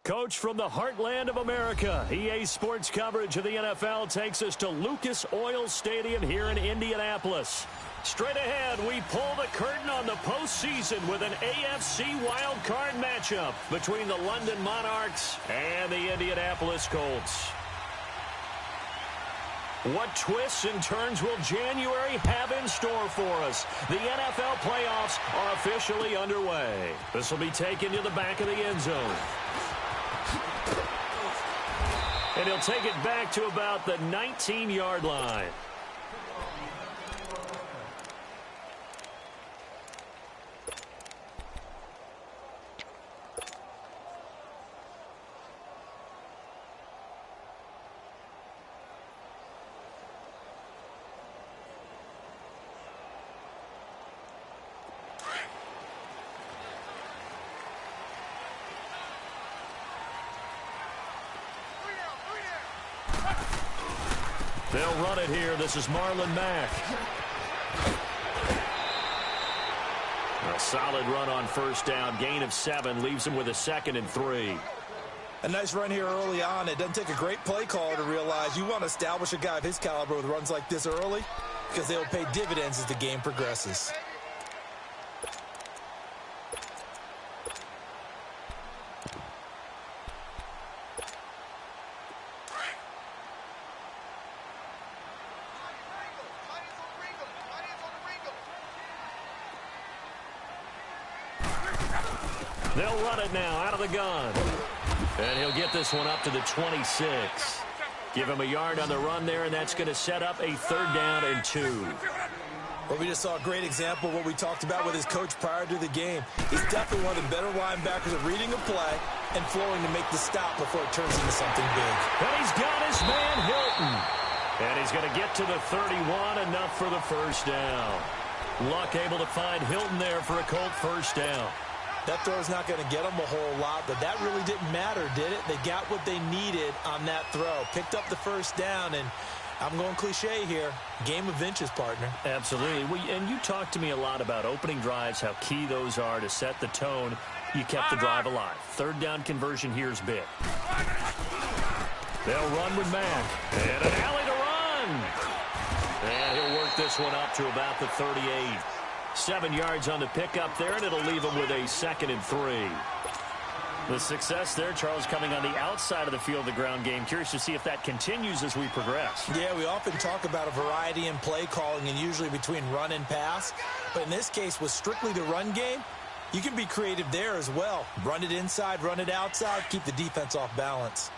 Coach from the heartland of America, EA Sports coverage of the NFL takes us to Lucas Oil Stadium here in Indianapolis. Straight ahead, we pull the curtain on the postseason with an AFC wildcard matchup between the London Monarchs and the Indianapolis Colts. What twists and turns will January have in store for us? The NFL playoffs are officially underway. This will be taken to the back of the end zone. And he'll take it back to about the 19-yard line. They'll run it here. This is Marlon Mack. A solid run on first down. Gain of 7 leaves him with a 2nd and 3. A nice run here early on. It doesn't take a great play caller to realize you want to establish a guy of his caliber with runs like this early because they'll pay dividends as the game progresses. They'll run it now out of the gun. And he'll get this one up to the 26. Give him a yard on the run there, and that's going to set up a 3rd down and 2. Well, we just saw a great example of what we talked about with his coach prior to the game. He's definitely one of the better linebackers at reading a play and flowing to make the stop before it turns into something big. And he's got his man Hilton. And he's going to get to the 31, enough for the 1st down. Luck able to find Hilton there for a Colt 1st down. That throw's not going to get them a whole lot, but that really didn't matter, did it? They got what they needed on that throw. Picked up the 1st down, and I'm going cliche here. Game of inches, partner. Absolutely. And you talked to me a lot about opening drives, how key those are to set the tone. You kept the drive alive. 3rd down conversion here is big. They'll run with Mack. And an alley to run. And he'll work this one up to about the 38. 7 yards on the pickup there, and it'll leave him with a 2nd and 3. The success there, Charles, coming on the outside of the field of the ground game. Curious to see if that continues as we progress. Yeah, we often talk about a variety in play calling and usually between run and pass. But in this case, with strictly the run game, you can be creative there as well. Run it inside, run it outside, keep the defense off balance.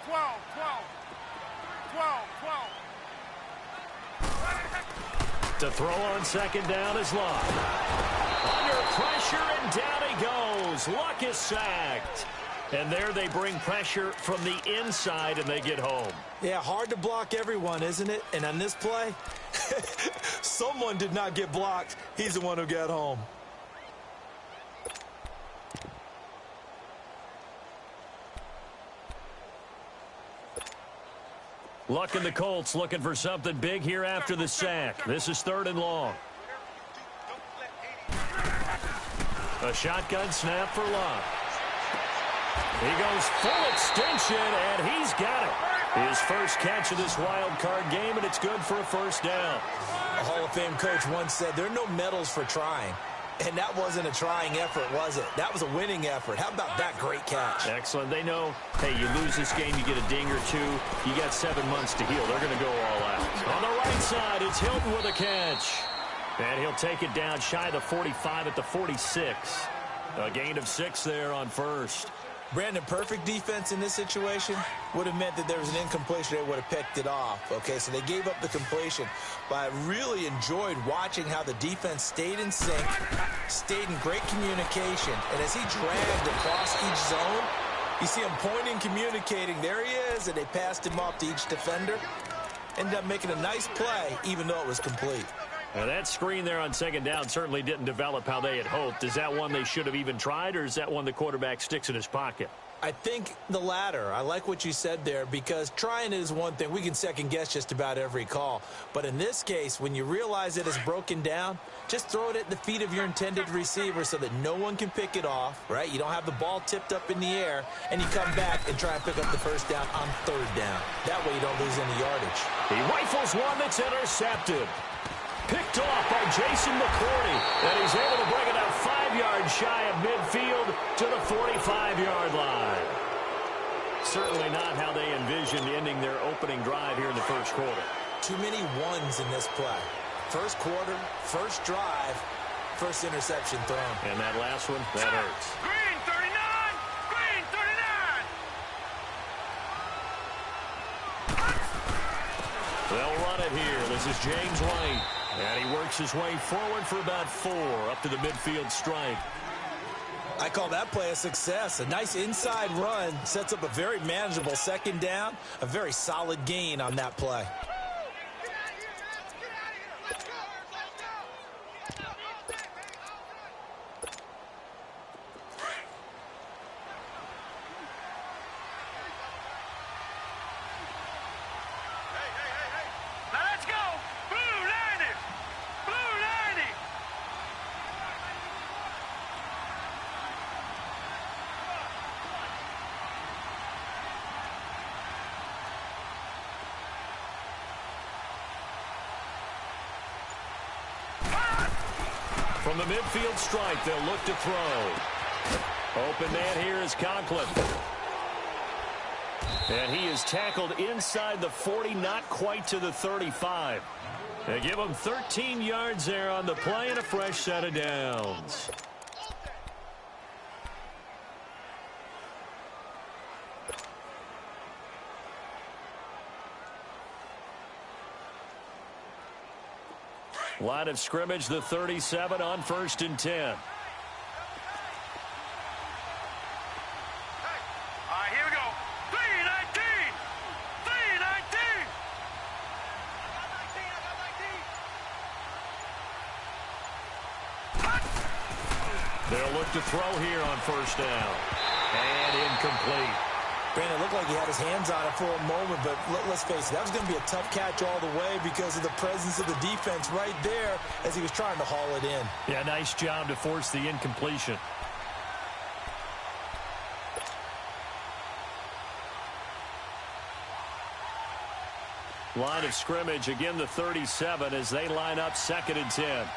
12, 12, 12, 12. To throw on 2nd down is Luck. Under pressure, and down he goes. Luck is sacked. And there they bring pressure from the inside, and they get home. Yeah, hard to block everyone, isn't it? And on this play, someone did not get blocked. He's the one who got home. Luck and the Colts looking for something big here after the sack. This is 3rd and long. A shotgun snap for Luck. He goes full extension, and he's got it. His first catch of this wild card game, and it's good for a 1st down. A Hall of Fame coach once said, there are no medals for trying. And that wasn't a trying effort, was it? That was a winning effort. How about that great catch? Excellent. They know, hey, you lose this game, you get a ding or 2. You got 7 months to heal. They're going to go all out. On the right side, it's Hilton with a catch. And he'll take it down shy of the 45 at the 46. A gain of 6 there on 1st. Brandon, perfect defense in this situation would have meant that there was an incompletion. They would have picked it off. Okay, so they gave up the completion. But I really enjoyed watching how the defense stayed in sync, stayed in great communication. And as he dragged across each zone, you see him pointing, communicating. There he is, and they passed him off to each defender. Ended up making a nice play, even though it was complete. Now that screen there on 2nd down certainly didn't develop how they had hoped. Is that one they should have even tried, or is that one the quarterback sticks in his pocket? I think the latter. I like what you said there, because trying it is one thing. We can second guess just about every call. But in this case, when you realize it is broken down, just throw it at the feet of your intended receiver so that no one can pick it off, right? You don't have the ball tipped up in the air, and you come back and try and pick up the first down on third down. That way you don't lose any yardage. He rifles one that's intercepted. Picked off by Jason McCourty, and he's able to bring it out 5 yards shy of midfield to the 45-yard line. Certainly not how they envisioned ending their opening drive here in the first quarter. Too many ones in this play. First quarter, first drive, first interception thrown. And that last one, that hurts. Green 39! Green 39! They'll run it here. This is James White. And he works his way forward for about 4 up to the midfield stripe. I call that play a success. A nice inside run sets up a very manageable second down. A very solid gain on that play. From the midfield stripe, they'll look to throw. Open man here is Conklin. And he is tackled inside the 40, not quite to the 35. They give him 13 yards there on the play and a fresh set of downs. Line of scrimmage, the 37 on 1st and 10. All right, here we go. 319! 319! They'll look to throw here on 1st down. And incomplete. Brandon, it looked like he had his hands on it for a moment, but let's face it, that was going to be a tough catch all the way because of the presence of the defense right there as he was trying to haul it in. Yeah, nice job to force the incompletion. Line of scrimmage, again the 37 as they line up 2nd and 10.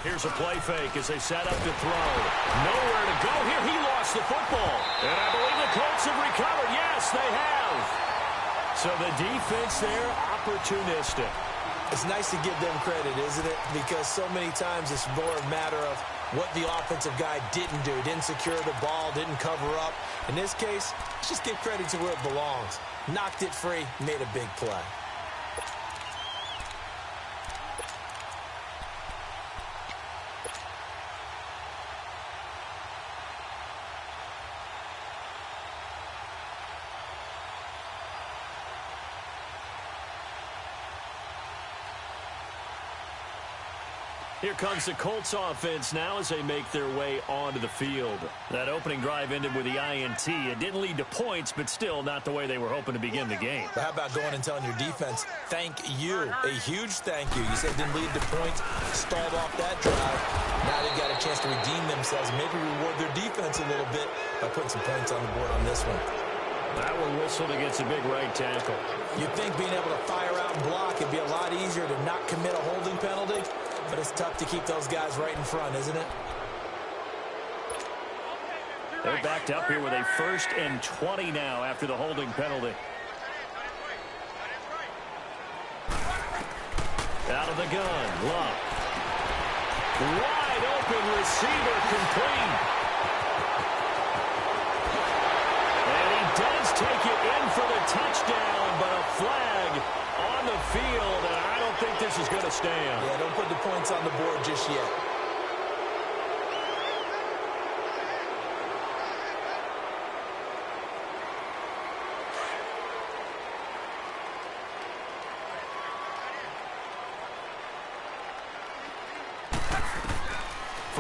Here's a play fake as they set up to throw. Nowhere to go here. He lost the football. And I believe the Colts have recovered. Yes, they have. So the defense there, opportunistic. It's nice to give them credit, isn't it? Because so many times it's more a matter of what the offensive guy didn't do. Didn't secure the ball, didn't cover up. In this case, let's just give credit to where it belongs. Knocked it free, made a big play. Here comes the Colts offense now as they make their way onto the field. That opening drive ended with the INT. It didn't lead to points, but still not the way they were hoping to begin the game. But how about going and telling your defense, thank you, a huge thank you. You said it didn't lead to points, stalled off that drive. Now they've got a chance to redeem themselves and maybe reward their defense a little bit by putting some points on the board on this one. That one whistled against a big right tackle. You'd think being able to fire out and block would be a lot easier to not commit a holding penalty. But it's tough to keep those guys right in front, isn't it? They're backed up here with a 1st and 20 now after the holding penalty. Out of the gun, Luck. Wide open receiver complete. And he does take it in for the touchdown, but a flag on the field, and I don't think this is going to stand. Yeah, don't put the points on the board just yet.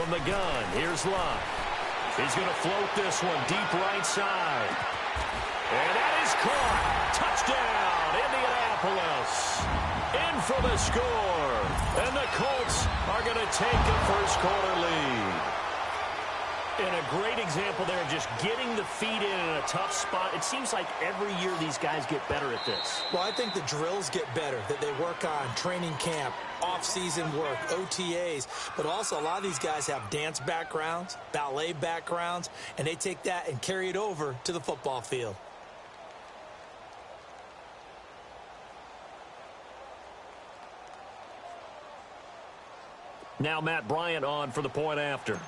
from the gun. Here's Luck. He's going to float this one deep right side. And that is caught. Touchdown, Indianapolis. In for the score. And the Colts are going to take a first-quarter lead. And a great example there of just getting the feet in a tough spot. It seems like every year these guys get better at this. Well, I think the drills get better that they work on, training camp, off-season work, OTAs. But also a lot of these guys have dance backgrounds, ballet backgrounds, and they take that and carry it over to the football field. Now Matt Bryant on for the point after.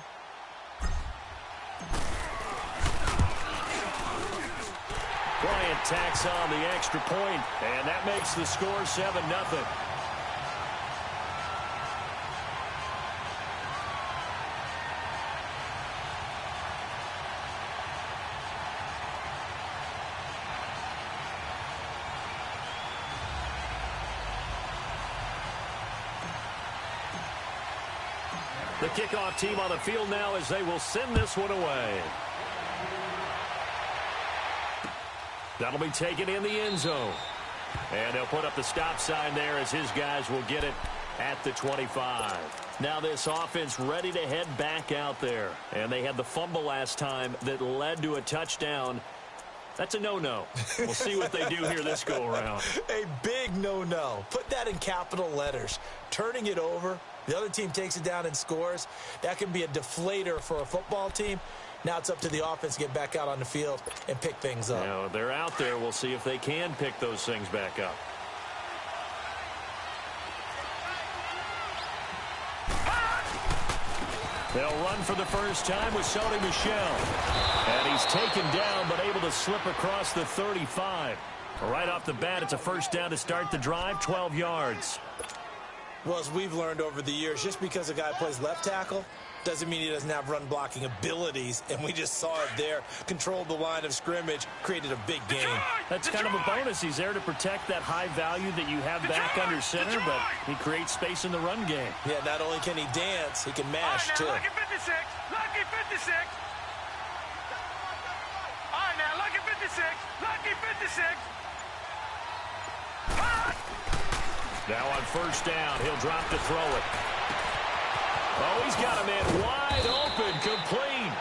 Bryant tacks on the extra point, and that makes the score 7-0. The kickoff team on the field now as they will send this one away. That'll be taken in the end zone. And they'll put up the stop sign there as his guys will get it at the 25. Now this offense ready to head back out there. And they had the fumble last time that led to a touchdown. That's a no-no. We'll see what they do here this go-around. A big no-no. Put that in capital letters. Turning it over, the other team takes it down and scores. That can be a deflator for a football team. Now it's up to the offense to get back out on the field and pick things up. Now, they're out there. We'll see if they can pick those things back up. They'll run for the first time with Sony Michel. And he's taken down but able to slip across the 35. Right off the bat, it's a first down to start the drive, 12 yards. Well, as we've learned over the years, just because a guy plays left tackle doesn't mean he doesn't have run-blocking abilities, and we just saw it there. Controlled the line of scrimmage, created a big gain. That's kind of a bonus. He's there to protect that high value that you have back under center, but he creates space in the run game. Yeah, not only can he dance, he can mash, too. Lucky 56. Lucky 56. All right, now, lucky 56. Lucky 56. Now on first down, he'll drop to throw it. Oh, he's got a man wide open, complete.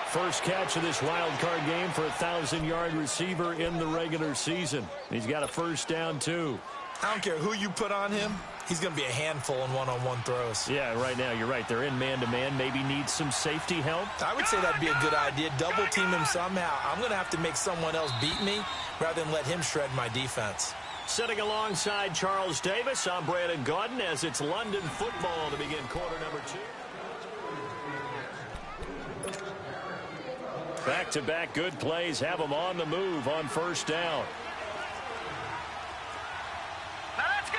First catch of this wild card game for a 1,000-yard receiver in the regular season. He's got a first down, too. I don't care who you put on him. He's going to be a handful in one-on-one throws. Yeah, right now, you're right. They're in man-to-man. Maybe need some safety help. I would say that'd be a good idea. Double team him somehow. I'm going to have to make someone else beat me rather than let him shred my defense. Sitting alongside Charles Davis, I'm Brandon Gaudin as it's London football to begin quarter number 2. Back-to-back good plays have them on the move on first down. Now let's go.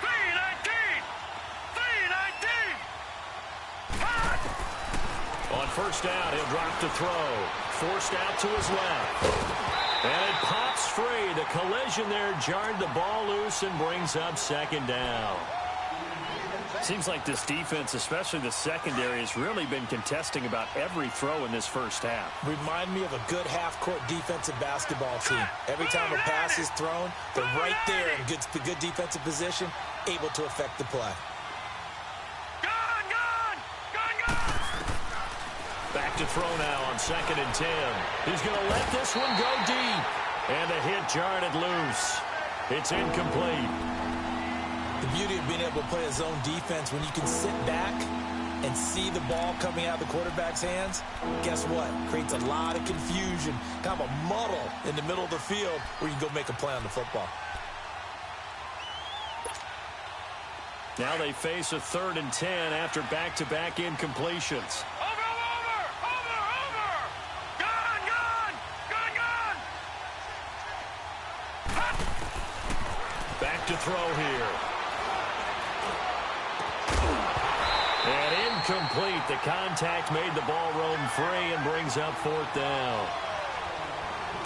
3-19. 3-19. On first down, he'll drop to throw. Forced out to his left. And it pops free. The collision there jarred the ball loose and brings up second down. Seems like this defense, especially the secondary, has really been contesting about every throw in this first half. Remind me of a good half-court defensive basketball team. Every time a pass is thrown, they're right there in good defensive position, able to affect the play. Back to throw now on 2nd and 10. He's going to let this one go deep. And the hit jarred it loose. It's incomplete. The beauty of being able to play a zone defense, when you can sit back and see the ball coming out of the quarterback's hands, guess what? Creates a lot of confusion, kind of a muddle in the middle of the field where you can go make a play on the football. Now they face a 3rd and 10 after back-to-back incompletions. Back to throw here. And incomplete. The contact made the ball roam free and brings up 4th down.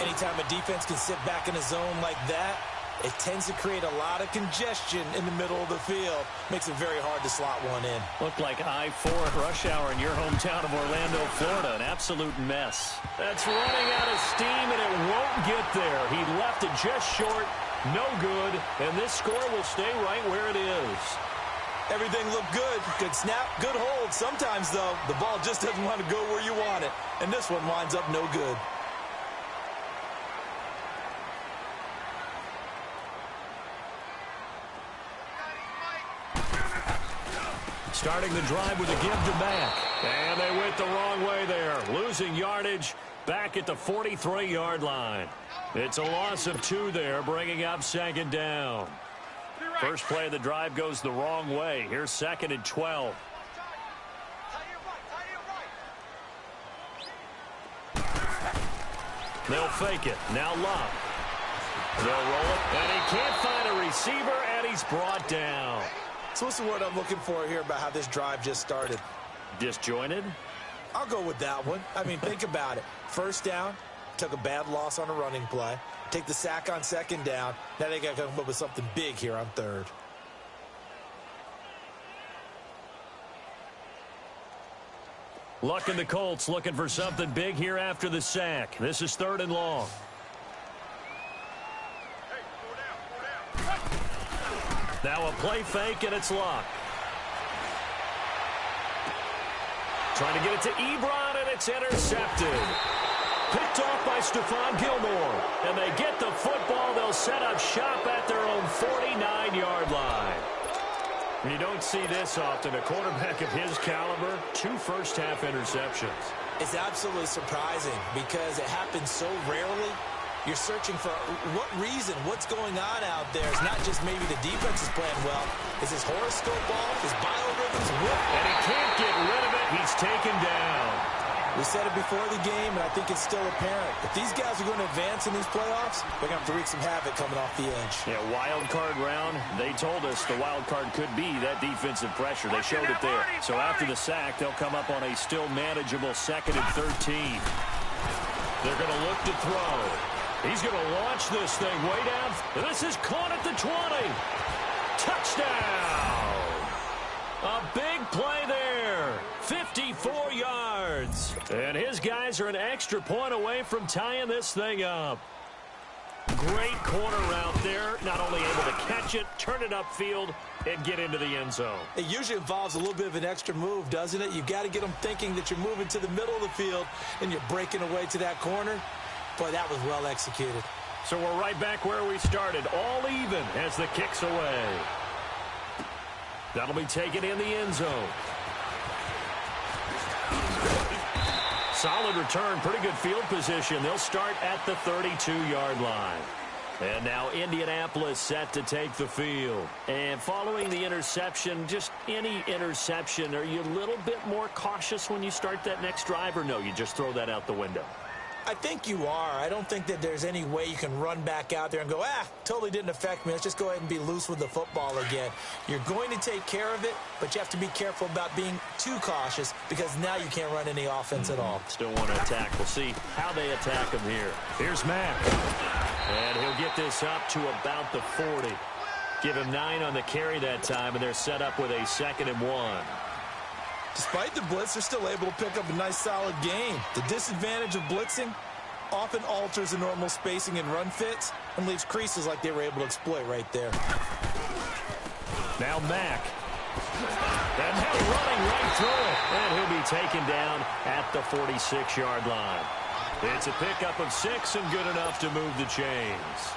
Anytime a defense can sit back in a zone like that, It tends to create a lot of congestion in the middle of the field. Makes it very hard to slot one in. Looked like I-4 at rush hour in your hometown of Orlando, Florida. An absolute mess. That's running out of steam, and it won't get there. He left it just short. No good. And this score will stay right where it is. Everything looked good. Good snap, good hold. Sometimes, though, the ball just doesn't want to go where you want it. And this one winds up no good. Starting the drive with a give to Mack. And they went the wrong way there. Losing yardage back at the 43-yard line. It's a loss of 2 there, bringing up second down. First play of the drive goes the wrong way. Here's 2nd and 12. They'll fake it. Now Love. They'll roll it, and he can't find a receiver, and he's brought down. So what's the word I'm looking for here about how this drive just started? Disjointed? I'll go with that one. I mean, think about it. First down, took a bad loss on a running play. Take the sack on second down. Now they got to come up with something big here on third. Luck and the Colts looking for something big here after the sack. This is 3rd and long. Now a play fake, and it's Luck. Trying to get it to Ebron, and it's intercepted. Picked off by Stephon Gilmore. And they get the football. They'll set up shop at their own 49-yard line. You don't see this often. A quarterback of his caliber, 2 first-half interceptions. It's absolutely surprising because it happens so rarely. You're searching for what reason, what's going on out there. It's not just maybe the defense is playing well. Is his horoscope off? His biorhythms whip? And he can't get rid of it. He's taken down. We said it before the game, and I think it's still apparent. If these guys are going to advance in these playoffs, they're going to have to wreak some havoc coming off the edge. Yeah, wild card round. They told us the wild card could be that defensive pressure. They showed it there. So after the sack, they'll come up on a still manageable 2nd and 13. They're going to look to throw. He's going to launch this thing way down. This is caught at the 20. Touchdown! A big play there. 54 yards. And his guys are an extra point away from tying this thing up. Great corner route there. Not only able to catch it, turn it upfield, and get into the end zone. It usually involves a little bit of an extra move, doesn't it? You've got to get them thinking that you're moving to the middle of the field and you're breaking away to that corner. Boy, that was well executed. So we're right back where we started, all even as the kick's away. That'll be taken in the end zone. Solid return, pretty good field position. They'll start at the 32-yard line. And now Indianapolis set to take the field. And following the interception, just any interception, are you a little bit more cautious when you start that next drive, or no, you just throw that out the window? I think you are. I don't think that there's any way you can run back out there and go, totally didn't affect me. Let's just go ahead and be loose with the football again. You're going to take care of it, but you have to be careful about being too cautious because now you can't run any offense at all. Still want to attack. We'll see how they attack him here. Here's Mack. And he'll get this up to about the 40. Give him 9 on the carry that time, and they're set up with a 2nd and 1. Despite the blitz, they're still able to pick up a nice, solid gain. The disadvantage of blitzing often alters the normal spacing and run fits and leaves creases like they were able to exploit right there. Now Mack. And now running right through it. And he'll be taken down at the 46-yard line. It's a pickup of 6 and good enough to move the chains.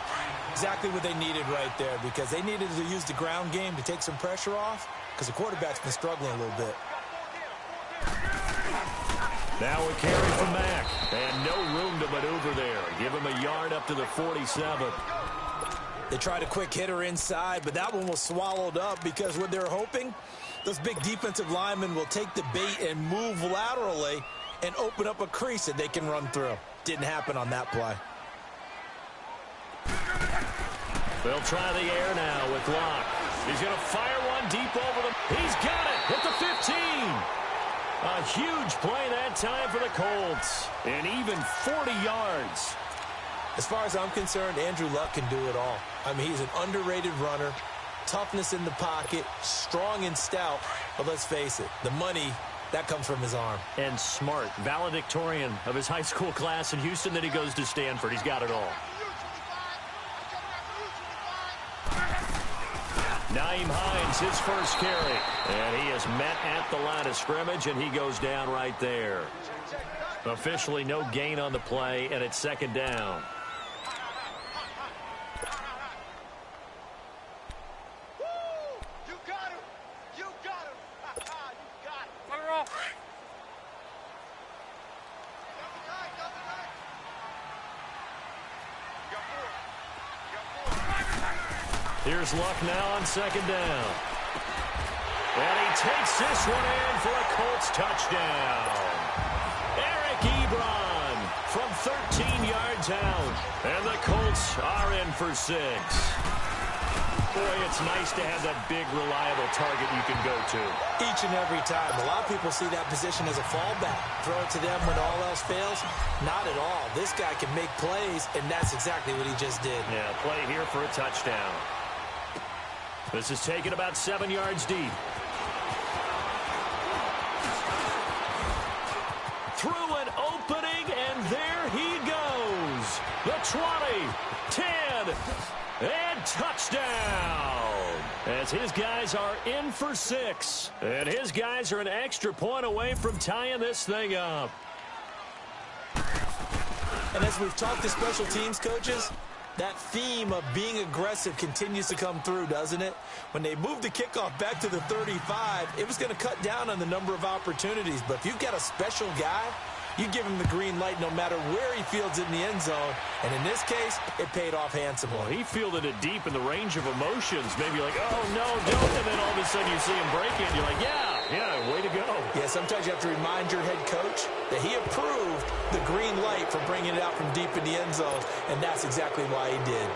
Exactly what they needed right there because they needed to use the ground game to take some pressure off because the quarterback's been struggling a little bit. Now a carry from Mack. And no room to maneuver there. Give him a yard up to the 47. They tried a quick hitter inside, but that one was swallowed up because what they're hoping, those big defensive linemen will take the bait and move laterally and open up a crease that they can run through. Didn't happen on that play. They'll try the air now with Locke. He's going to fire one deep over them. He's got it at the 15. A huge play that time for the Colts. And even 40 yards. As far as I'm concerned, Andrew Luck can do it all. I mean, he's an underrated runner, toughness in the pocket, strong and stout. But let's face it, the money, that comes from his arm. And smart, valedictorian of his high school class in Houston. Then he goes to Stanford. He's got it all. Nyheim Hines, his first carry. And he is met at the line of scrimmage, and he goes down right there. Officially no gain on the play, and it's second down. Here's Luck now on second down. And he takes this one in for a Colts touchdown. Eric Ebron from 13 yards out. And the Colts are in for 6. Boy, it's nice to have that big, reliable target you can go to. Each and every time. A lot of people see that position as a fallback. Throw it to them when all else fails. Not at all. This guy can make plays, and that's exactly what he just did. Yeah, play here for a touchdown. This is taken about 7 yards deep. Through an opening, and there he goes. The 20, 10, and touchdown. As his guys are in for 6. And his guys are an extra point away from tying this thing up. And as we've talked to special teams coaches, that theme of being aggressive continues to come through, doesn't it? When they moved the kickoff back to the 35, it was going to cut down on the number of opportunities. But if you've got a special guy, you give him the green light no matter where he fields it in the end zone. And in this case, it paid off handsomely. Well, he fielded it deep in the range of emotions. Maybe like, oh, no, don't. And then all of a sudden you see him break it. You're like, yeah, way to go. Yeah, sometimes you have to remind your head coach that he approved the green light for bringing it out from deep in the end zone. And that's exactly why he did.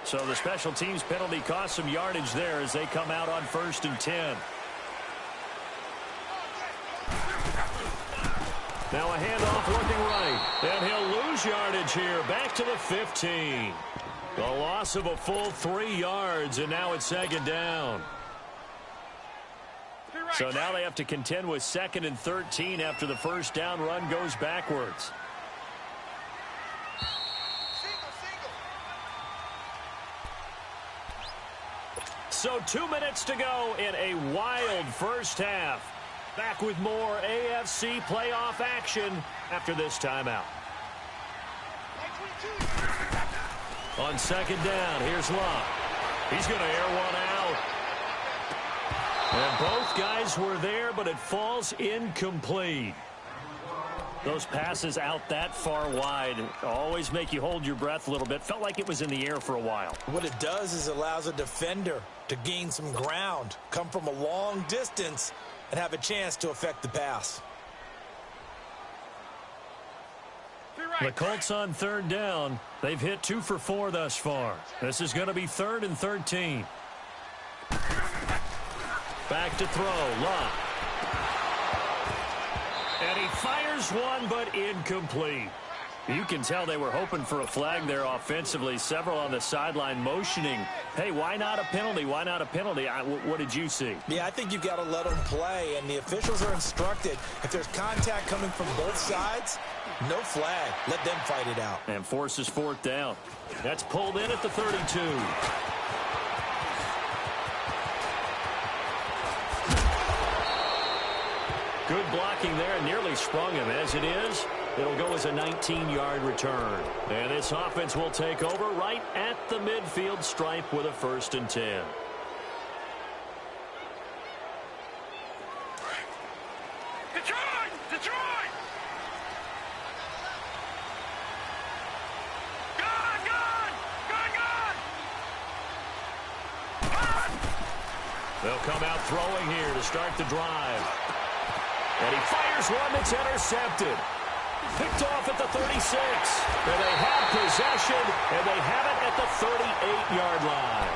So the special teams penalty cost some yardage there as they come out on 1st and 10. Now a handoff looking right. And he'll lose yardage here. Back to the 15. A loss of a full 3 yards, and now it's second down. So now they have to contend with 2nd and 13 after the first down run goes backwards. So 2 minutes to go in a wild first half. Back with more AFC playoff action after this timeout. On second down, here's Luck. He's going to air one out. And both guys were there, but it falls incomplete. Those passes out that far wide always make you hold your breath a little bit. Felt like it was in the air for a while. What it does is allows a defender to gain some ground, come from a long distance, and have a chance to affect the pass. The Colts on third down. They've hit 2 for 4 thus far. This is going to be 3rd and 13. Back to throw. Luck. And he fires one, but incomplete. You can tell they were hoping for a flag there offensively. Several on the sideline motioning, hey, why not a penalty? Why not a penalty? What did you see? Yeah, I think you've got to let them play, and the officials are instructed. If there's contact coming from both sides, no flag. Let them fight it out. And forces 4th down. That's pulled in at the 32. Good blocking there, and nearly sprung him. As it is, it'll go as a 19-yard return. And this offense will take over right at the midfield stripe with a 1st and 10. Detroit! Detroit! Gone! Gone! Gone! Gone! They'll come out throwing here to start the drive. And he fires one that's intercepted. Picked off at the 36. And they have possession, and they have it at the 38-yard line.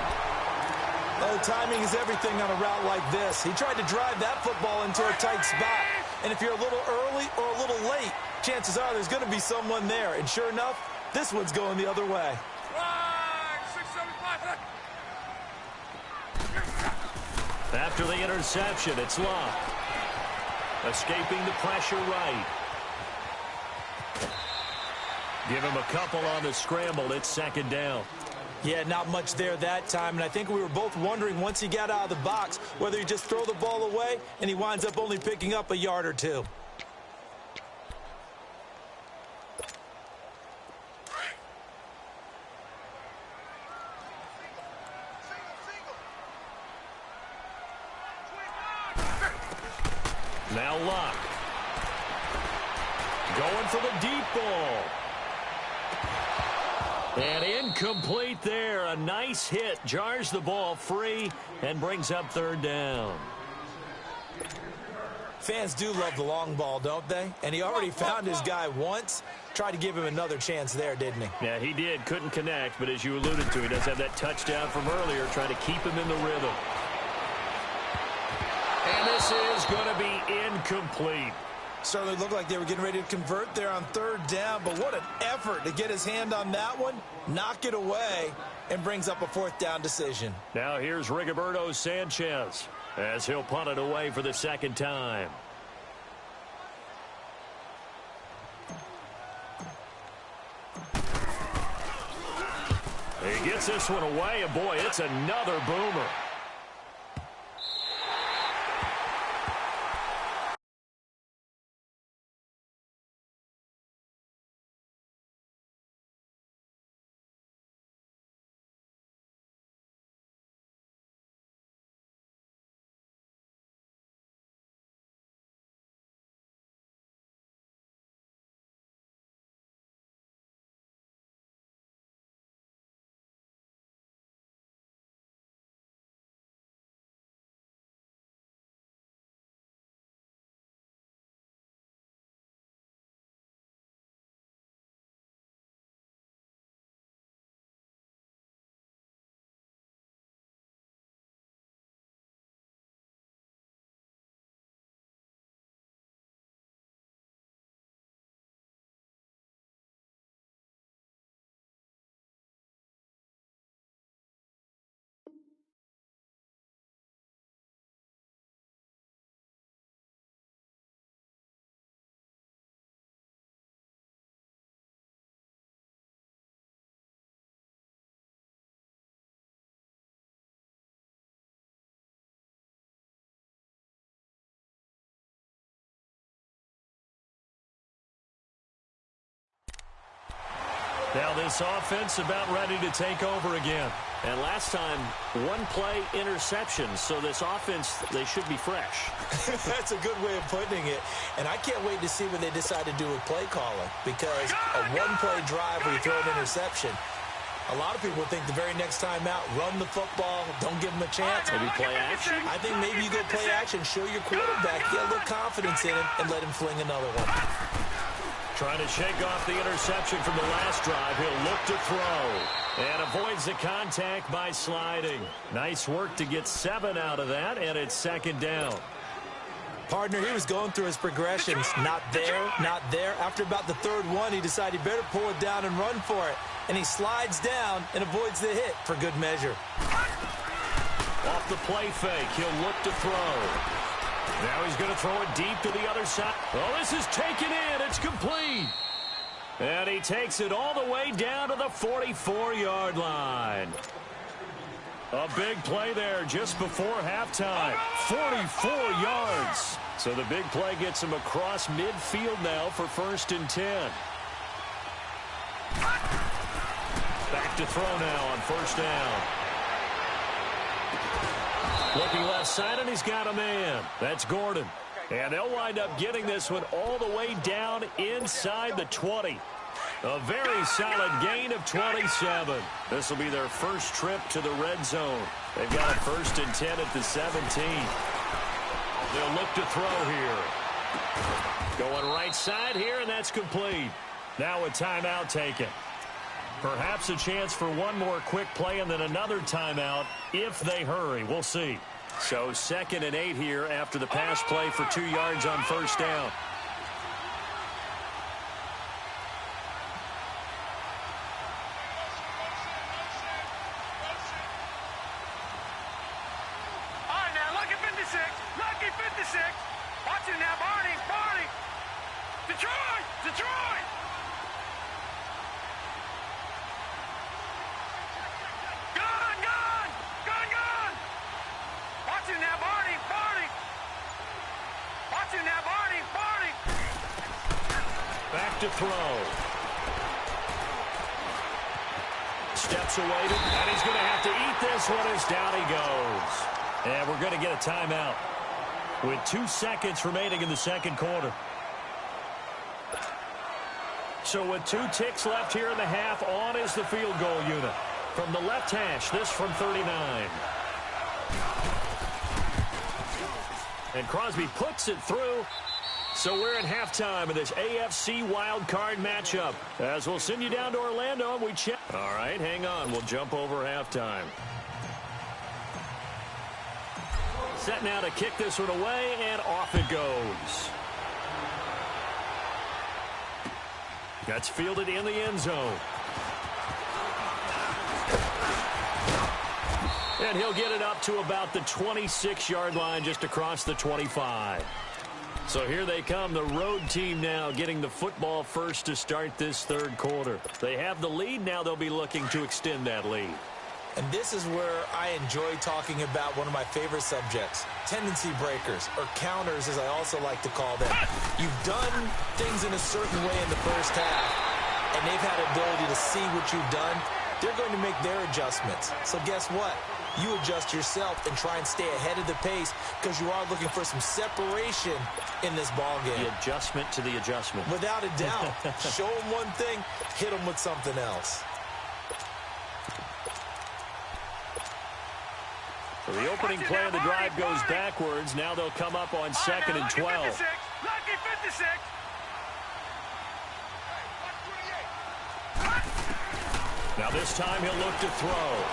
Oh, timing is everything on a route like this. He tried to drive that football into a tight spot. And if you're a little early or a little late, chances are there's going to be someone there. And sure enough, this one's going the other way. After the interception, it's Locke. Escaping the pressure right. Give him a couple on the scramble. It's second down. Yeah, not much there that time, and I think we were both wondering once he got out of the box whether he just throw the ball away, and he winds up only picking up a yard or two. Now Locke. Going for the deep ball. And incomplete there. A nice hit. Jars the ball free and brings up third down. Fans do love the long ball, don't they? And he already found his guy once. Tried to give him another chance there, didn't he? Yeah, he did. Couldn't connect, but as you alluded to, he does have that touchdown from earlier, trying to keep him in the rhythm. And this is going to be incomplete. Certainly looked like they were getting ready to convert there on third down, but what an effort to get his hand on that one, knock it away, and brings up a fourth down decision. Now here's Rigoberto Sanchez as he'll punt it away for the second time. He gets this one away, and boy, it's another boomer. Now this offense about ready to take over again. And last time, one-play interception. So this offense, they should be fresh. That's a good way of putting it. And I can't wait to see what they decide to do with play calling. Because a one-play drive where you throw an interception, a lot of people think the very next time out, run the football, don't give them a chance. Maybe play action? I think maybe you go play action, show your quarterback, get a little confidence in him, and let him fling another one. Trying to shake off the interception from the last drive. He'll look to throw. And avoids the contact by sliding. Nice work to get 7 out of that, and it's second down. Partner, he was going through his progressions. Not there, not there. After about the third one, he decided he better pull it down and run for it. And he slides down and avoids the hit for good measure. Off the play fake, he'll look to throw. Now he's going to throw it deep to the other side. Well, this is taken in. It's complete. And he takes it all the way down to the 44-yard line. A big play there just before halftime. 44 yards. So the big play gets him across midfield now for 1st and 10. Back to throw now on 1st down. Looking left side, and he's got a man. That's Gordon. And they'll wind up getting this one all the way down inside the 20. A very solid gain of 27. This will be their first trip to the red zone. They've got a 1st and 10 at the 17. They'll look to throw here. Going right side here, and that's complete. Now a timeout taken. Perhaps a chance for one more quick play and then another timeout if they hurry. We'll see. So 2nd and 8 here after the pass play for 2 yards on first down. All right, now, lucky 56. Lucky 56. Watch it now, Barney. Barney. Detroit. Detroit. Gun, gun. Gun, gun. Watch it now, Barney. Barney. Watch it now, Barney. Barney. Back to throw. Steps away, and he's going to have to eat this one as down he goes. And we're going to get a timeout with 2 seconds remaining in the second quarter. So with 2 ticks left here in the half, on is the field goal unit. From the left hash, this from 39. And Crosby puts it through. So we're at halftime of this AFC wildcard matchup. As we'll send you down to Orlando and we check. All right, hang on. We'll jump over halftime. Set now to kick this one away, and off it goes. That's fielded in the end zone. And he'll get it up to about the 26-yard line, just across the 25. So here they come, the road team now getting the football first to start this third quarter. They have the lead. Now they'll be looking to extend that lead. And this is where I enjoy talking about one of my favorite subjects, tendency breakers, or counters as I also like to call them. You've done things in a certain way in the first half, and they've had the ability to see what you've done. They're going to make their adjustments. So guess what? You adjust yourself and try and stay ahead of the pace because you are looking for some separation in this ball game. The adjustment to the adjustment. Without a doubt. Show them one thing, hit them with something else. So the opening play of the drive goes backwards. Now they'll come up on 2nd and 12. Lucky 56. Now this time he'll look to throw.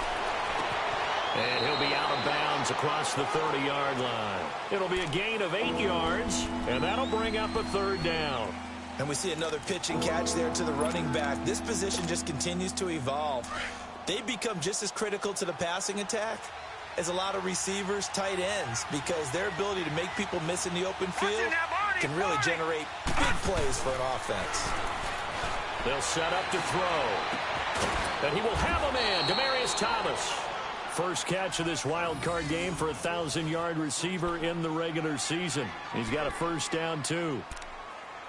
And he'll be out of bounds across the 30-yard line. It'll be a gain of 8 yards, and that'll bring up a third down. And we see another pitch and catch there to the running back. This position just continues to evolve. They become just as critical to the passing attack as a lot of receivers, tight ends, because their ability to make people miss in the open field can really generate big plays for an offense. They'll set up to throw. And he will have a man, Demaryius Thomas. First catch of this wild card game for a 1,000-yard receiver in the regular season. He's got a first down, too.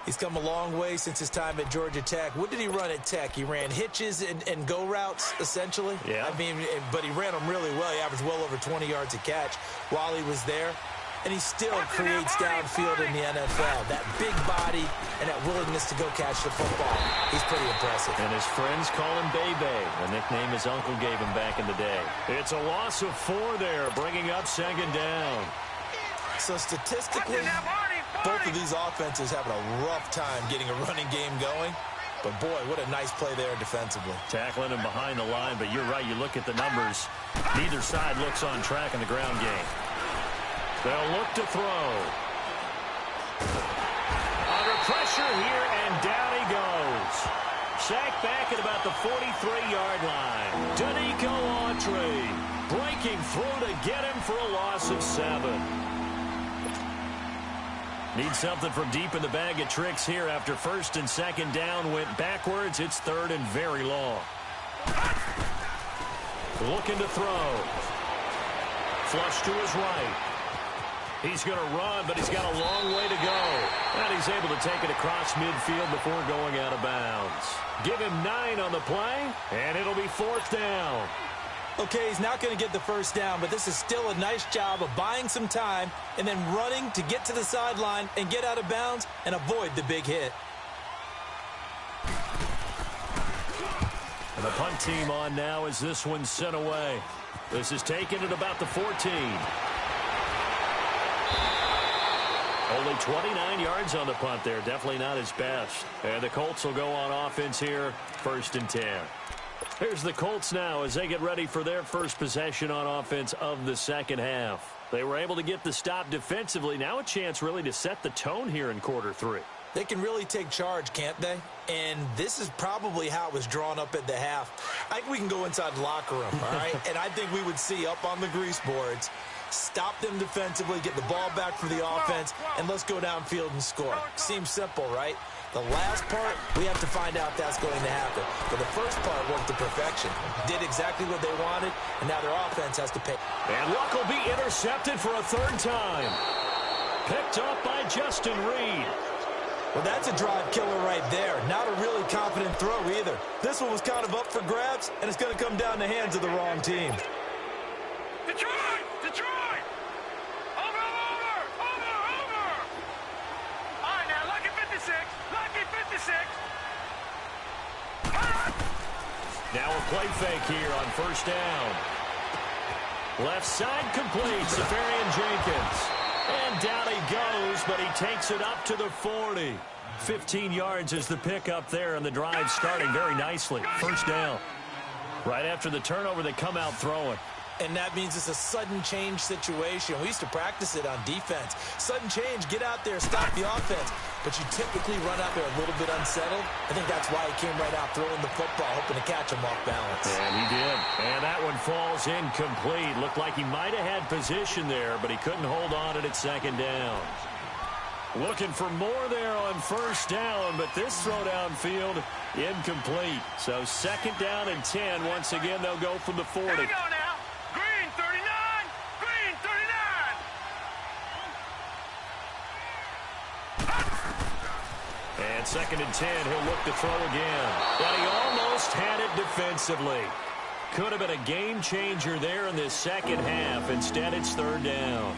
He's come a long way since his time at Georgia Tech. What did he run at Tech? He ran hitches and go routes, essentially. Yeah. I mean, but he ran them really well. He averaged well over 20 yards a catch while he was there. And he still creates downfield in the NFL. That big body and that willingness to go catch the football. He's pretty impressive. And his friends call him Bebe, the nickname his uncle gave him back in the day. It's a loss of 4 there, bringing up 2nd down. So statistically, both of these offenses having a rough time getting a running game going. But, boy, what a nice play there defensively. Tackling him behind the line, but you're right. You look at the numbers. Neither side looks on track in the ground game. They'll look to throw. Under pressure here, and down he goes. Sacked back at about the 43-yard line. Danico Autry breaking through to get him for a loss of 7. Need something from deep in the bag of tricks here after 1st and 2nd down went backwards. It's 3rd and very long. Looking to throw. Flush to his right. He's going to run, but he's got a long way to go. And he's able to take it across midfield before going out of bounds. Give him 9 on the play, and it'll be 4th down. Okay, he's not going to get the first down, but this is still a nice job of buying some time and then running to get to the sideline and get out of bounds and avoid the big hit. And the punt team on now as this one's sent away. This is taken at about the 14. Only 29 yards on the punt there. Definitely not his best. And the Colts will go on offense here, 1st and 10. Here's the Colts now as they get ready for their first possession on offense of the second half. They were able to get the stop defensively. Now a chance really to set the tone here in quarter 3. They can really take charge, can't they? And this is probably how it was drawn up at the half. I think we can go inside the locker room, all right? And I think we would see up on the grease boards, stop them defensively, get the ball back for the offense, and let's go downfield and score. Seems simple, right? The last part, we have to find out that's going to happen. But the first part worked to perfection. Did exactly what they wanted, and now their offense has to pay. And Luck will be intercepted for a 3rd time. Picked up by Justin Reed. Well, that's a drive killer right there. Not a really confident throw either. This one was kind of up for grabs, and it's going to come down the hands of the wrong team. Detroit! Detroit! Over! All right, now, Lucky 56. Lucky 56. Now a play fake here on 1st down. Left side complete. Safarian Jenkins. And down he goes, but he takes it up to the 40. 15 yards is the pickup there, and the drive starting very nicely. 1st down. Right after the turnover, they come out throwing. And that means it's a sudden change situation. We used to practice it on defense. Sudden change, get out there, stop the offense. But you typically run out there a little bit unsettled. I think that's why he came right out throwing the football, hoping to catch him off balance. And he did. And that one falls incomplete. Looked like he might have had position there, but he couldn't hold on at 2nd down. Looking for more there on 1st down, but this throw downfield incomplete. So 2nd down and 10. Once again, they'll go from the 40. Here we go now. Green 39. Green 39. And 2nd and 10, he'll look to throw again. But he almost had it defensively. Could have been a game changer there in this second half. Instead, it's 3rd down.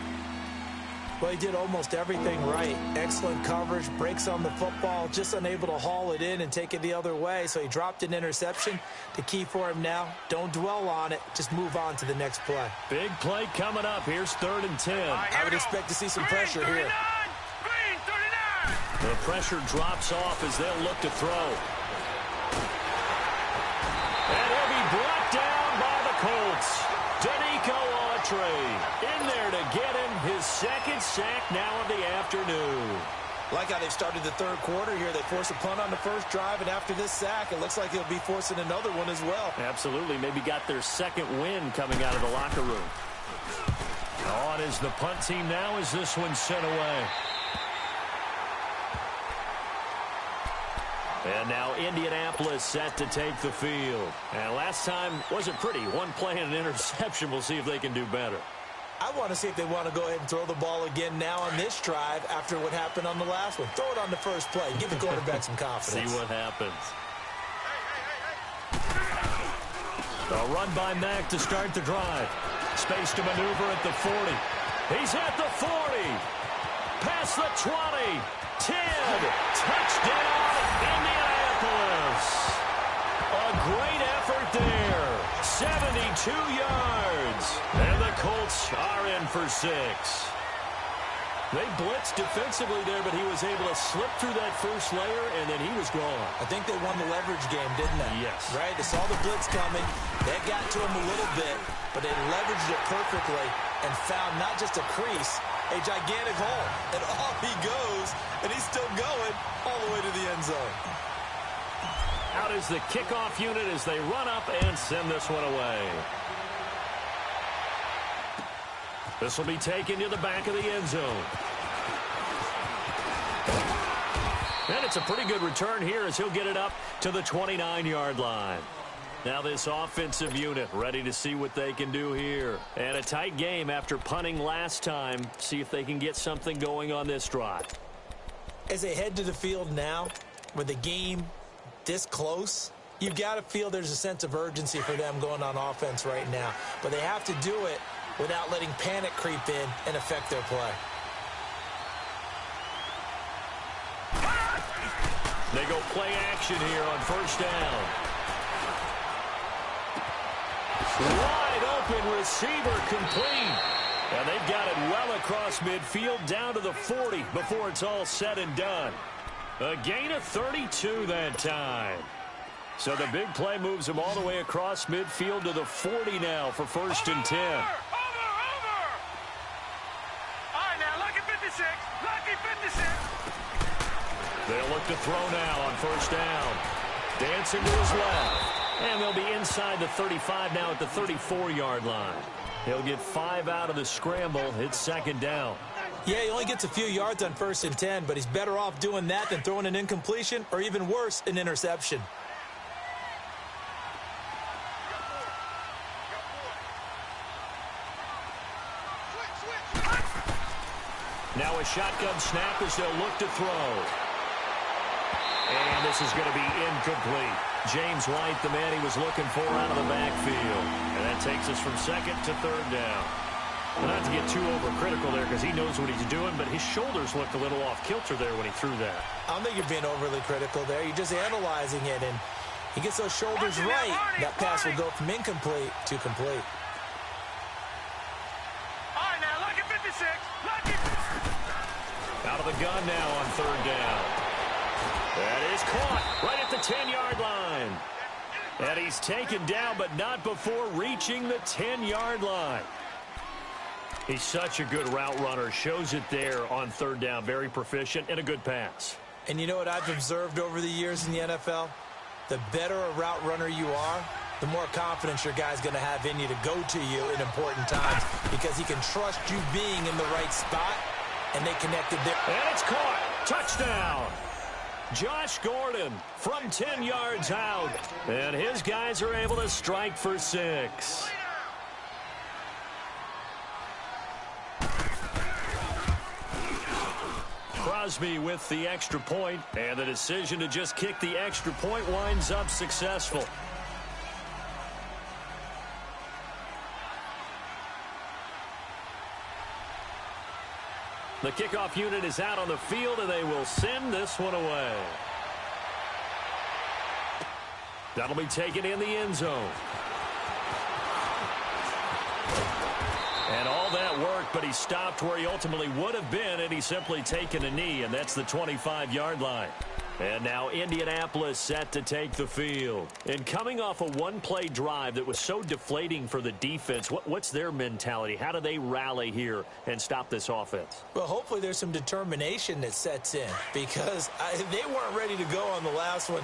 Well, he did almost everything right. Excellent coverage, breaks on the football, just unable to haul it in and take it the other way. So he dropped an interception. The key for him now, don't dwell on it. Just move on to the next play. Big play coming up. Here's 3rd and 10. I would expect to see some pressure here. Green 39. The pressure drops off as they'll look to throw. And he'll be brought down by the Colts. Danico Autry in there to get him his 2nd sack now of the afternoon. Like how they've started the 3rd quarter here. They force a punt on the 1st drive, and after this sack, it looks like he'll be forcing another one as well. Absolutely. Maybe got their 2nd win coming out of the locker room. On is the punt team now as this one's sent away. And now Indianapolis set to take the field. And last time wasn't pretty. One play and an interception. We'll see if they can do better. I want to see if they want to go ahead and throw the ball again now on this drive after what happened on the last one. Throw it on the 1st play. Give the quarterback some confidence. See what happens. A run by Mack to start the drive. Space to maneuver at the 40. He's at the 40. Past the 20. 10. Touchdown, Indianapolis. A great effort there. 72 yards. And the Colts are in for 6. They blitzed defensively there, but he was able to slip through that first layer, and then he was gone. I think they won the leverage game, didn't they? Yes. Right? They saw the blitz coming. That got to him a little bit, but they leveraged it perfectly and found not just a crease, a gigantic hole. And off he goes, and he's still going all the way to the end zone. Out is the kickoff unit as they run up and send this one away. This will be taken to the back of the end zone. And it's a pretty good return here as he'll get it up to the 29-yard line. Now this offensive unit ready to see what they can do here. And a tight game after punting last time. See if they can get something going on this drive. As they head to the field now, with the game this close, you've got to feel there's a sense of urgency for them going on offense right now. But they have to do it without letting panic creep in and affect their play. They go play action here on 1st down. Wide open receiver complete. And they've got it well across midfield down to the 40 before it's all said and done. A gain of 32 that time. So the big play moves them all the way across midfield to the 40 now for 1st and 10. Over! All right, now, lucky 56. Lucky 56. They'll look to throw now on 1st down. Dancing to his left. And they'll be inside the 35 now at the 34-yard line. He'll get 5 out of the scramble. It's 2nd down. Yeah, he only gets a few yards on 1st and 10, but he's better off doing that than throwing an incompletion or even worse, an interception. Now a shotgun snap as they'll look to throw. And this is going to be incomplete. James White, the man he was looking for out of the backfield. And that takes us from 2nd to 3rd down. Well, not to get too overcritical there because he knows what he's doing, but his shoulders looked a little off kilter there when he threw that. I don't think you're being overly critical there. You're just analyzing it, and he gets those shoulders right. That pass will go from incomplete to complete. All right, now, lucky 56. Lucky. Out of the gun now on 3rd down. That is caught right at the 10-yard line. And he's taken down, but not before reaching the 10-yard line. He's such a good route runner. Shows it there on 3rd down. Very proficient and a good pass. And you know what I've observed over the years in the NFL? The better a route runner you are, the more confidence your guy's going to have in you to go to you in important times because he can trust you being in the right spot, and they connected there. And it's caught. Touchdown. Josh Gordon from 10 yards out. And his guys are able to strike for 6. Crosby with the extra point, and the decision to just kick the extra point winds up successful. The kickoff unit is out on the field, and they will send this one away. That'll be taken in the end zone. And all that worked, but he stopped where he ultimately would have been, and he's simply taken a knee, and that's the 25-yard line. And now Indianapolis set to take the field. And coming off a one-play drive that was so deflating for the defense, what's their mentality? How do they rally here and stop this offense? Well, hopefully there's some determination that sets in because they weren't ready to go on the last one.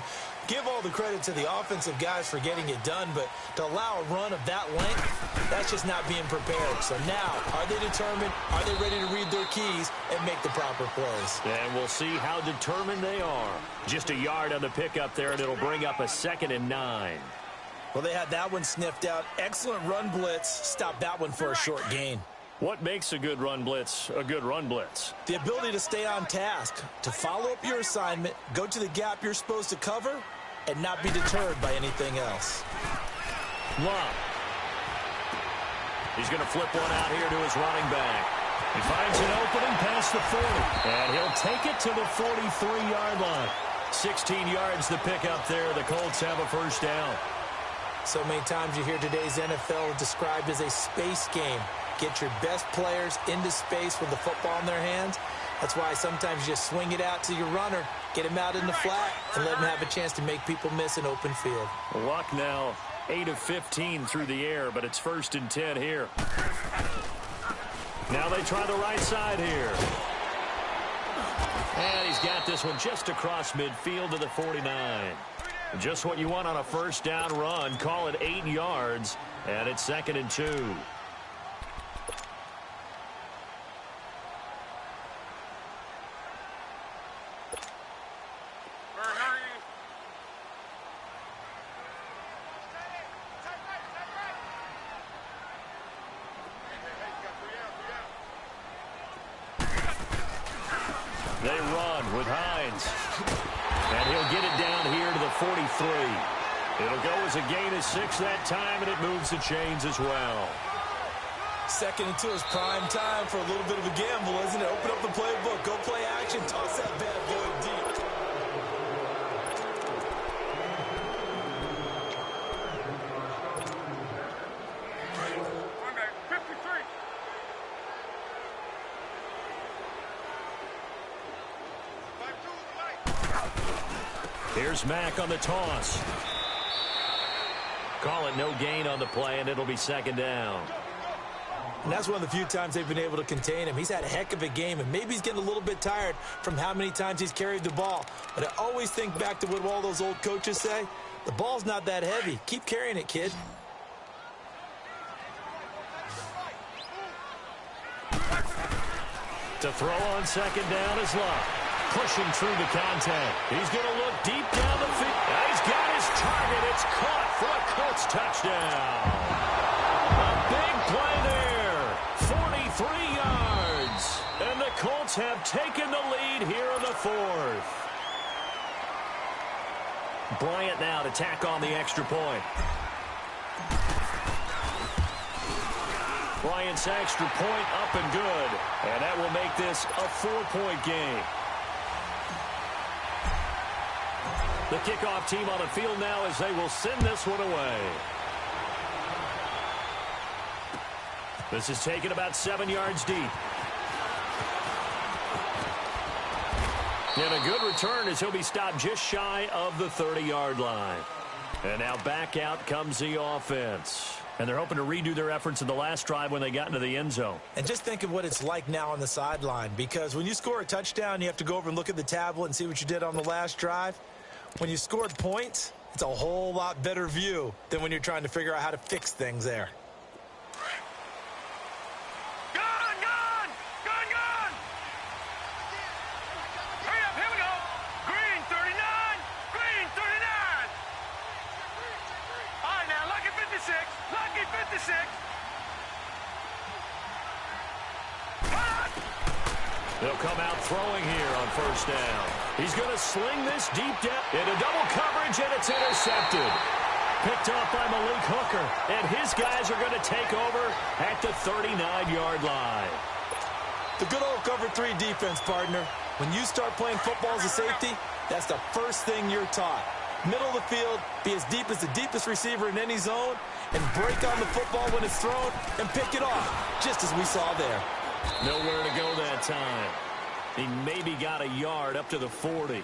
Give all the credit to the offensive guys for getting it done, but to allow a run of that length, that's just not being prepared. So now, are they determined? Are they ready to read their keys and make the proper plays? And we'll see how determined they are. Just a yard on the pickup there, and it'll bring up a 2nd and 9. Well, they had that one sniffed out. Excellent run blitz. Stop that one for a short gain. What makes a good run blitz a good run blitz? The ability to stay on task, to follow up your assignment, go to the gap you're supposed to cover, and not be deterred by anything else. Love. He's going to flip one out here to his running back. He finds an opening past the 40, and he'll take it to the 43-yard line. 16 yards the pickup there. The Colts have a 1st down. So many times you hear today's NFL described as a space game. Get your best players into space with the football in their hands. That's why sometimes you just swing it out to your runner, get him out in the flat, and let him have a chance to make people miss an open field. Luck now 8 of 15 through the air, but it's 1st and 10 here. Now they try the right side here. And he's got this one just across midfield to the 49. Just what you want on a 1st down run. Call it 8 yards, and it's 2nd and 2. They run with Hines. And he'll get it down here to the 43. It'll go as a gain of 6 that time, and it moves the chains as well. 2nd and 2 is prime time for a little bit of a gamble, isn't it? Open up the playbook, go play action, toss that bad boy deep. Here's Mack on the toss. Call it no gain on the play, and it'll be second down. And that's one of the few times they've been able to contain him. He's had a heck of a game, and maybe he's getting a little bit tired from how many times he's carried the ball. But I always think back to what all those old coaches say. The ball's not that heavy. Keep carrying it, kid. To throw on second down is Luck. Pushing through the contact. He's going to look deep down the field. He's got his target. It's caught for a Colts touchdown. A big play there. 43 yards. And the Colts have taken the lead here in the fourth. Bryant now to tack on the extra point. Bryant's extra point up and good. And that will make this a 4-point game. The kickoff team on the field now as they will send this one away. This is taken about 7 yards deep. And a good return as he'll be stopped just shy of the 30-yard line. And now back out comes the offense. And they're hoping to redo their efforts in the last drive when they got into the end zone. And just think of what it's like now on the sideline, because when you score a touchdown, you have to go over and look at the tablet and see what you did on the last drive. When you scored points, it's a whole lot better view than when you're trying to figure out how to fix things there. Hurry up, here we go. Green 39, green 39. All right, now, Lucky 56, Lucky 56. They'll come out throwing here on first down. He's going to sling this deep down into double coverage, and it's intercepted. Picked off by Malik Hooker, and his guys are going to take over at the 39-yard line. The good old cover 3 defense, partner. When you start playing football as a safety, that's the first thing you're taught. Middle of the field, be as deep as the deepest receiver in any zone, and break on the football when it's thrown and pick it off, just as we saw there. Nowhere to go that time. He maybe got a yard up to the 40.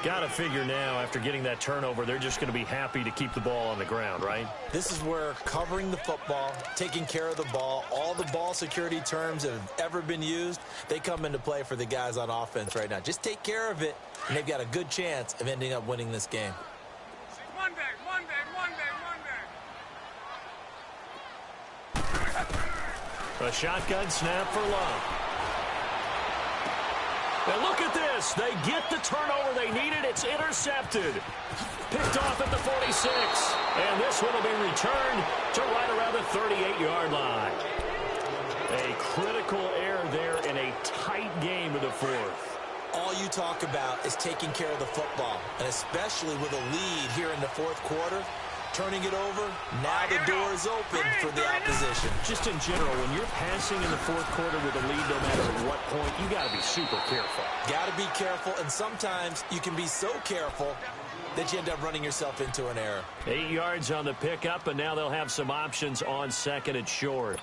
Got to figure now, after getting that turnover, they're just going to be happy to keep the ball on the ground, right? This is where covering the football, taking care of the ball, all the ball security terms that have ever been used, they come into play for the guys on offense right now. Just take care of it, and they've got a good chance of ending up winning this game. One day, one day, one day, one day. A shotgun snap for Love. And look at this. They get the turnover they needed. It's intercepted. Picked off at the 46. And this one will be returned to right around the 38-yard line. A critical error there in a tight game of the fourth. All you talk about is taking care of the football, and especially with a lead here in the fourth quarter. Turning it over, now the door is open for the opposition. Just in general, when you're passing in the fourth quarter with a lead, no matter what point, you got to be super careful. Got to be careful, and sometimes you can be so careful that you end up running yourself into an error. 8 yards on the pickup, and now they'll have some options on second and short.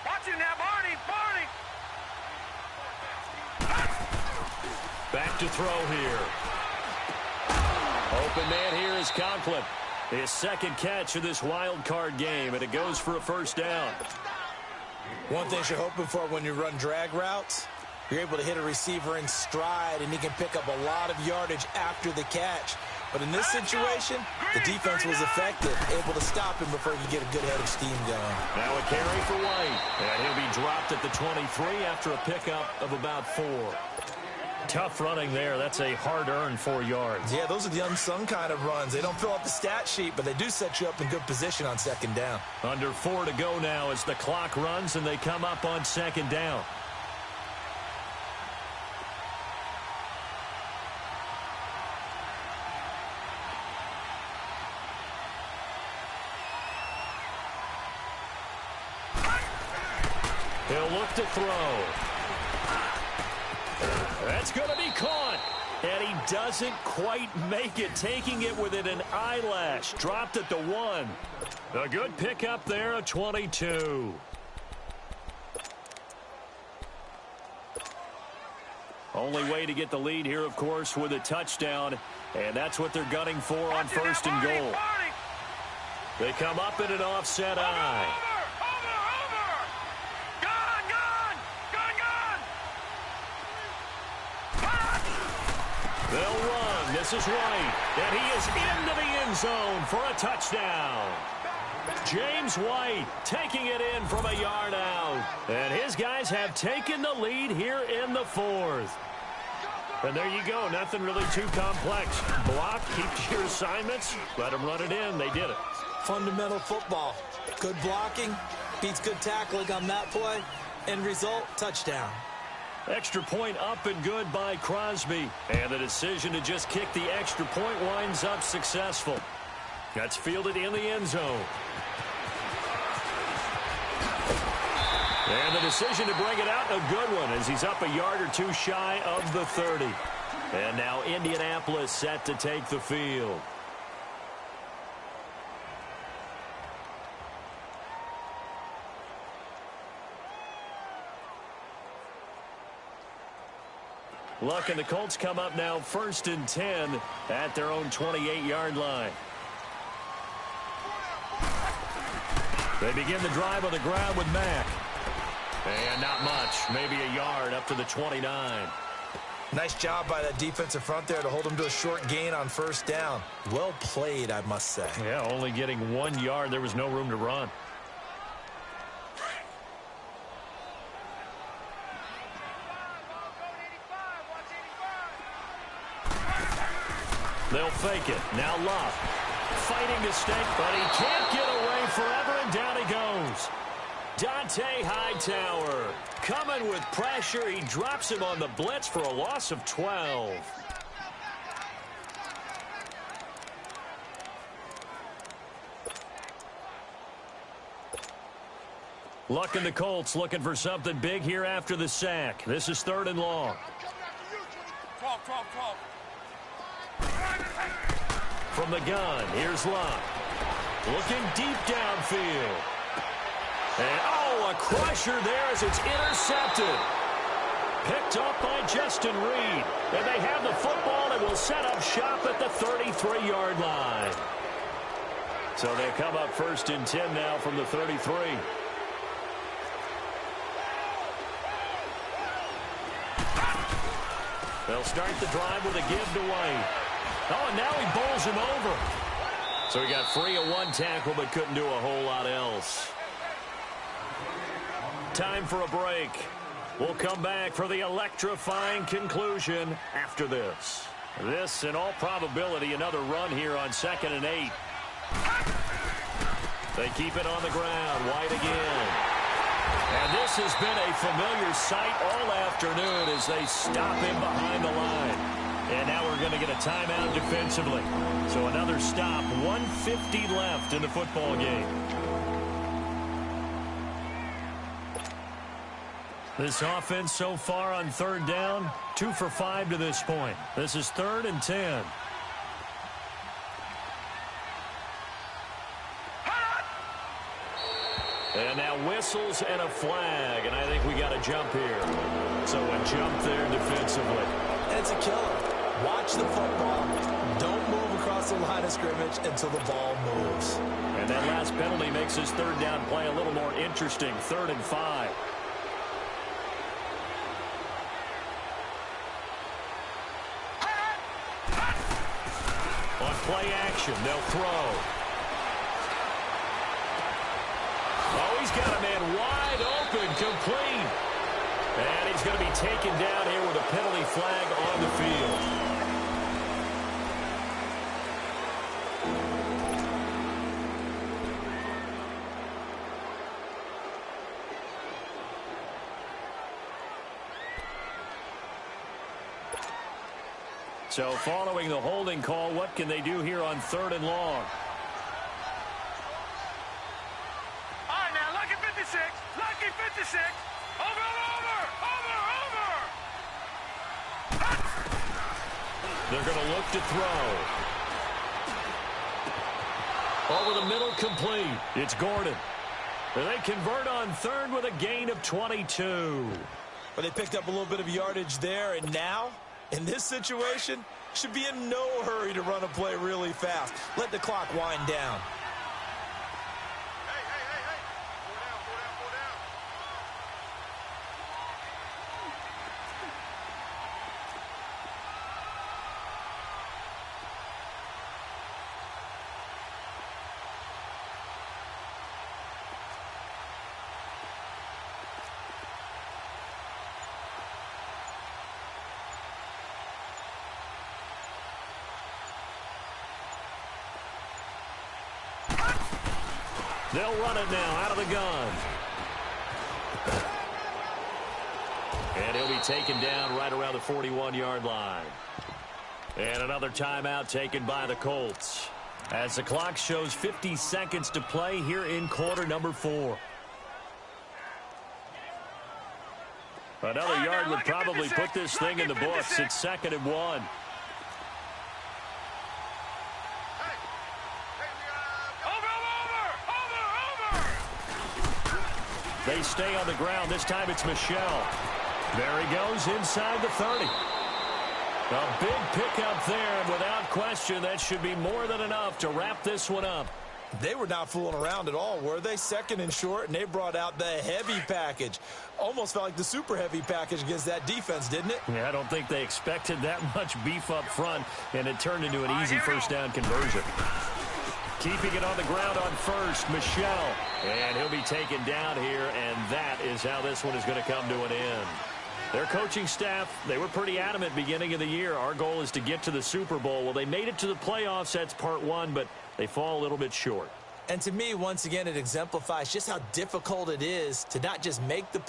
Watch it now, Barney, Barney. Back to throw here. Open man here is Conklin. His second catch of this wild card game, and it goes for a first down. One thing you're hoping for when you run drag routes, you're able to hit a receiver in stride, and he can pick up a lot of yardage after the catch. But in this situation, the defense was effective, able to stop him before he could get a good head of steam going. Now a carry for White, and he'll be dropped at the 23 after a pickup of about 4. Tough running there. That's a hard-earned 4 yards. Yeah, those are the unsung kind of runs. They don't fill out the stat sheet, but they do set you up in good position on second down. Under 4 to go now as the clock runs and they come up on second down. He'll look to throw. That's going to be caught. And he doesn't quite make it, taking it within an eyelash. Dropped at the 1. A good pickup there, a 22. Only way to get the lead here, of course, with a touchdown. And that's what they're gunning for on first and goal. They come up in an offset eye. They'll run. This is White. And he is into the end zone for a touchdown. James White taking it in from a yard out. And his guys have taken the lead here in the fourth. And there you go. Nothing really too complex. Block, keep your assignments, let them run it in. They did it. Fundamental football. Good blocking beats good tackling on that play. End result, touchdown. Extra point up and good by Crosby. And the decision to just kick the extra point winds up successful. That's fielded in the end zone. And the decision to bring it out, a good one, as he's up a yard or two shy of the 30. And now Indianapolis set to take the field. Luck and the Colts come up now 1st and 10 at their own 28-yard line. They begin the drive on the ground with Mack. And not much, maybe a yard up to the 29. Nice job by that defensive front there to hold him to a short gain on first down. Well played, I must say. Yeah, only getting 1 yard. There was no room to run. They'll fake it. Now Luck. Fighting to stay, but he can't get away forever, and down he goes. Dante Hightower coming with pressure. He drops him on the blitz for a loss of 12. Luck and the Colts looking for something big here after the sack. This is 3rd and long. 12. From the gun, here's Luck. Looking deep downfield. And, oh, a crusher there as it's intercepted. Picked up by Justin Reed. And they have the football and will set up shop at the 33-yard line. So they come up 1st and 10 now from the 33. They'll start the drive with a give to White. Oh, and now he bowls him over. So he got free of 1 tackle but couldn't do a whole lot else. Time for a break. We'll come back for the electrifying conclusion after this. This, in all probability, another run here on 2nd and 8. They keep it on the ground. White again. And this has been a familiar sight all afternoon as they stop him behind the line. And now we're going to get a timeout defensively. So another stop, 1:50 left in the football game. This offense so far on 3rd down, 2 for 5 to this point. This is 3rd and 10. And now whistles and a flag, and I think we got a jump here. So a jump there defensively. And it's a killer. Watch the football. Don't move across the line of scrimmage until the ball moves. And that last penalty makes his 3rd down play a little more interesting. 3rd and 5. On play action, they'll throw. Oh, he's got a man wide open, complete. And he's going to be taken down here with a penalty flag on the field. So following the holding call, what can they do here on 3rd and long? All right, now, lucky 56. Lucky 56. Over. They're going to look to throw. Over the middle, complete. It's Gordon. And they convert on 3rd with a gain of 22. Well, they picked up a little bit of yardage there, and now, in this situation, should be in no hurry to run a play really fast. Let the clock wind down. They'll run it now out of the gun. And he'll be taken down right around the 41-yard line. And another timeout taken by the Colts, as the clock shows 50 seconds to play here in quarter number 4. Another yard would probably put this thing in the books. It's 2nd and 1. They stay on the ground. This time it's Michel. There he goes inside the 30. A big pickup there, and without question, that should be more than enough to wrap this one up. They were not fooling around at all, were they? 2nd and short, and they brought out the heavy package. Almost felt like the super heavy package against that defense, didn't it? Yeah, I don't think they expected that much beef up front, and it turned into an easy first down conversion. Keeping it on the ground on first, Michel. And he'll be taken down here, and that is how this one is going to come to an end. Their coaching staff, they were pretty adamant beginning of the year. Our goal is to get to the Super Bowl. Well, they made it to the playoffs. That's part 1, but they fall a little bit short. And to me, once again, it exemplifies just how difficult it is to not just make the